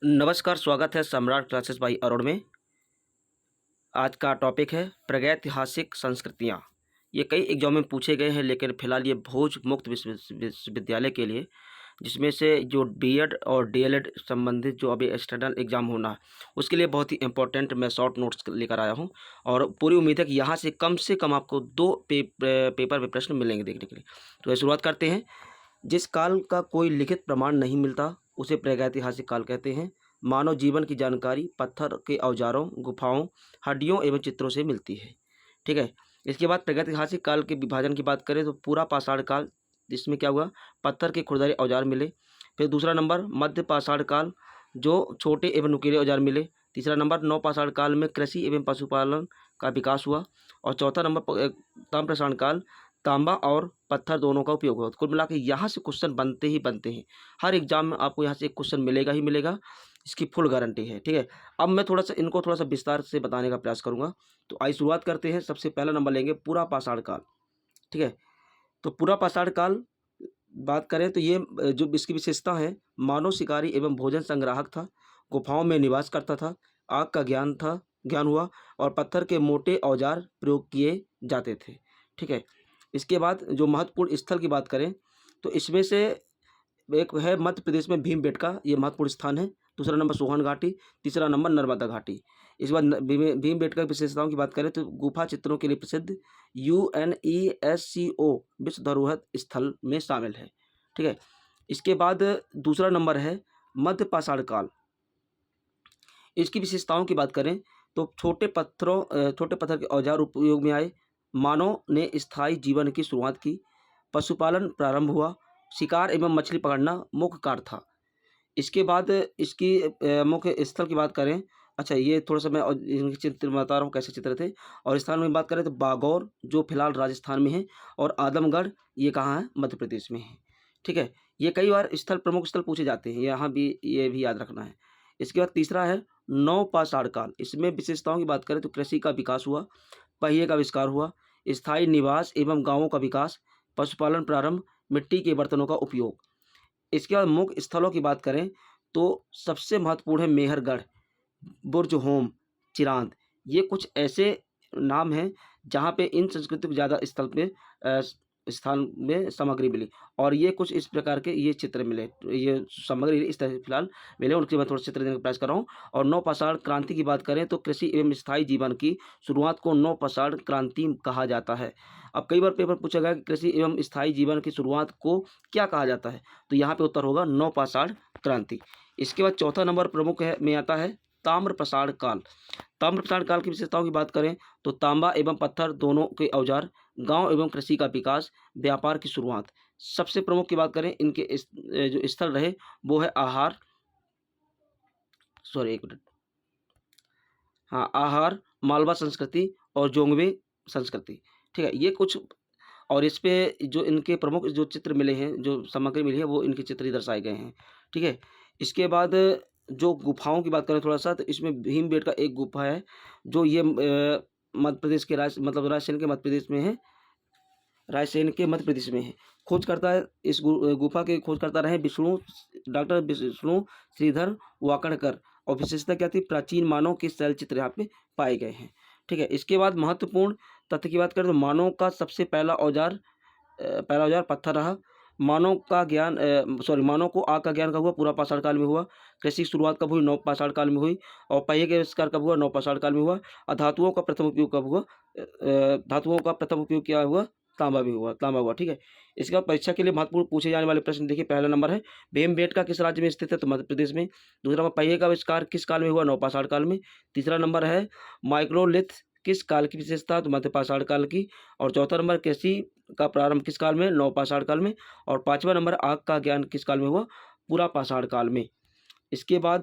नमस्कार, स्वागत है सम्राट क्लासेस बाई अरुण में। आज का टॉपिक है प्रागैतिहासिक संस्कृतियाँ। ये कई एग्जाम में पूछे गए हैं, लेकिन फिलहाल ये भोज मुक्त विश्वविद्यालय के लिए, जिसमें से जो बीएड और डीएलएड संबंधित जो अभी एक्सटर्नल एग्ज़ाम होना है, उसके लिए बहुत ही इंपॉर्टेंट मैं शॉर्ट नोट्स लेकर आया हूँ। और पूरी उम्मीद है कि यहाँ से कम आपको दो पेपर में प्रश्न मिलेंगे देखने के लिए। तो ये शुरुआत करते हैं। जिस काल का कोई लिखित प्रमाण नहीं मिलता, उसे प्रागैतिहासिक काल कहते हैं। मानव जीवन की जानकारी पत्थर के औजारों, गुफाओं, हड्डियों एवं चित्रों से मिलती है। ठीक है। इसके बाद प्रागैतिहासिक काल के विभाजन की बात करें तो पूरा पाषाण काल, इसमें क्या हुआ, पत्थर के खुरदरे औजार मिले। फिर दूसरा नंबर मध्य पाषाण काल, जो छोटे एवं नुकीले औजार मिले। तीसरा नंबर नव पाषाण काल में कृषि एवं पशुपालन का विकास हुआ। और चौथा नंबर ताम्रपाषाण काल, तांबा और पत्थर दोनों का उपयोग हुआ। कुल मिला के यहाँ से क्वेश्चन बनते ही बनते हैं। हर एग्जाम में आपको यहाँ से एक क्वेश्चन मिलेगा ही मिलेगा, इसकी फुल गारंटी है। ठीक है। अब मैं इनको थोड़ा सा विस्तार से बताने का प्रयास करूँगा। तो आइए शुरुआत करते हैं। सबसे पहला नंबर लेंगे पूरा पाषाण काल। ठीक है। तो पूरा पाषाण काल बात करें तो ये जो इसकी विशेषता है, मानव शिकारी एवं भोजन संग्राहक था, गुफाओं में निवास करता था, आग का ज्ञान हुआ और पत्थर के मोटे औजार प्रयोग किए जाते थे। ठीक है। इसके बाद जो महत्वपूर्ण स्थल की बात करें तो इसमें से एक है मध्य प्रदेश में भीमबेटका, ये महत्वपूर्ण स्थान है। दूसरा नंबर सोहन घाटी, तीसरा नंबर नर्मदा घाटी। इसके बाद भीमबेटका की विशेषताओं की बात करें तो गुफा चित्रों के लिए प्रसिद्ध, यूएनईएससीओ विश्व धरोहर स्थल में शामिल है। ठीक है। इसके बाद दूसरा नंबर है मध्य पाषाण काल। इसकी विशेषताओं की बात करें तो छोटे पत्थर के औजार उपयोग में आए, मानव ने स्थायी जीवन की शुरुआत की, पशुपालन प्रारंभ हुआ, शिकार एवं मछली पकड़ना मुख्य कार्य था। इसके बाद इसकी मुख्य स्थल की बात करें, अच्छा ये थोड़ा सा मैं इनके चित्र बता रहा हूँ कैसे चित्र थे। और स्थान में बात करें तो बागौर जो फिलहाल राजस्थान में है, और आदमगढ़ ये कहाँ है, मध्य प्रदेश में है। ठीक है। ये कई बार प्रमुख स्थल पूछे जाते हैं, यहाँ भी ये भी याद रखना है। इसके बाद तीसरा है नव पाषाण काल। इसमें विशेषताओं की बात करें तो कृषि का विकास हुआ, पहिए का आविष्कार हुआ, स्थायी निवास एवं गांवों का विकास, पशुपालन प्रारंभ, मिट्टी के बर्तनों का उपयोग। इसके बाद मुख्य स्थलों की बात करें तो सबसे महत्वपूर्ण है मेहरगढ़, बुर्ज होम, चिरांद। ये कुछ ऐसे नाम हैं जहाँ पे इन संस्कृति को ज़्यादा स्थान में सामग्री मिली। और ये कुछ इस प्रकार के ये चित्र मिले, ये सामग्री इस तरह से फिलहाल मिले, उनके मैं थोड़ा चित्र देने का प्रयास कर रहा हूँ। और नवपाषाण क्रांति की बात करें तो कृषि एवं स्थायी जीवन की शुरुआत को नवपाषाण क्रांति कहा जाता है। अब कई बार पेपर पूछा गया कि कृषि एवं स्थायी जीवन की शुरुआत को क्या कहा जाता है, तो यहाँ पे उत्तर होगा नवपाषाण क्रांति। इसके बाद चौथा नंबर प्रमुख है में आता है ताम्रपाषाण काल। ताम्रपाषाण काल की विशेषताओं की बात करें तो तांबा एवं पत्थर दोनों के औजार, गांव एवं कृषि का विकास, व्यापार की शुरुआत। सबसे प्रमुख की बात करें इनके जो स्थल रहे वो है एक मिनट, हाँ, आहार, मालवा संस्कृति और जोंगवे संस्कृति। ठीक है। ये कुछ, और इस पे जो इनके प्रमुख जो चित्र मिले हैं, जो सामग्री मिली है, वो इनके चित्र ही दर्शाए गए हैं। ठीक है। इसके बाद जो गुफाओं की बात करें थोड़ा सा, तो इसमें भीमबेटका एक गुफा है जो ये मध्य प्रदेश के रायसेन के मध्य प्रदेश में है, रायसेन के मध्य प्रदेश में है। खोज करता है इस गुफा के खोजकर्ता रहे डॉक्टर विष्णु श्रीधर वाकड़कर। और विशेषता क्या थी, प्राचीन मानव के शैल चित्र यहाँ पे पाए गए हैं। ठीक है। इसके बाद महत्वपूर्ण तथ्य की बात करें तो मानव का सबसे पहला औजार पत्थर रहा। मानव को आग का ज्ञान कब हुआ, पूरा पाषाण काल में हुआ। कृषि की शुरुआत कब हुई, नव पाषाण काल में हुई। और पहिए के आविष्कार कब हुआ, नव पाषाण काल में हुआ। और धातुओं का प्रथम उपयोग कब हुआ, धातुओं का प्रथम उपयोग क्या हुआ, तांबा हुआ। ठीक है। इसके बाद परीक्षा के लिए महत्वपूर्ण पूछे जाने वाले प्रश्न देखिए। पहला नंबर है भीमबेटका किस राज्य में स्थित है, तो मध्य प्रदेश में। दूसरा नंबर पहिए का आविष्कार किस काल में हुआ, नवपाषाण काल में। तीसरा नंबर है माइक्रोलिथ किस काल की विशेषता, तो मध्य पाषाण काल की। और चौथा नंबर कृषि का प्रारंभ किस काल में, नवपाषाण काल में। और पांचवा नंबर आग का ज्ञान किस काल में हुआ, पूरा पाषाण काल में। इसके बाद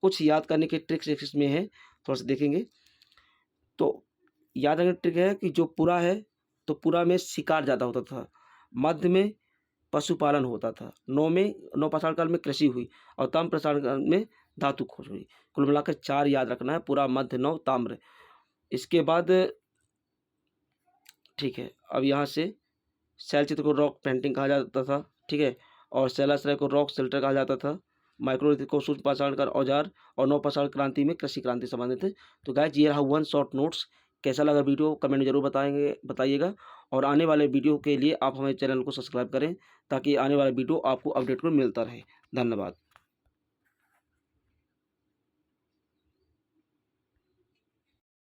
कुछ याद करने के ट्रिक्स इसमें है, थोड़ा सा देखेंगे। तो याद रखने की ट्रिक है कि जो पूरा है तो पूरा में शिकार ज़्यादा होता था, मध्य में पशुपालन होता था, नवपाषाण काल में कृषि हुई, और ताम्रपाषाण काल में धातु खोज हुई। कुल मिलाकर 4 याद रखना है, पूरा, मध्य, नव, ताम्र। इसके बाद ठीक है, अब यहाँ से शैल चित्र को रॉक पेंटिंग कहा जाता था। ठीक है। और शैलाश्रय को रॉक शेल्टर कहा जाता था। माइक्रोलिथिक को सूक्ष्म पाषाण काल औजार और नवपाषाण क्रांति में कृषि क्रांति संबंधित है। तो गाइस ये रहा 1 शॉर्ट नोट्स। कैसा लगा वीडियो कमेंट में जरूर बताइएगा और आने वाले वीडियो के लिए आप हमारे चैनल को सब्सक्राइब करें ताकि आने वाला वीडियो आपको अपडेट में मिलता रहे। धन्यवाद।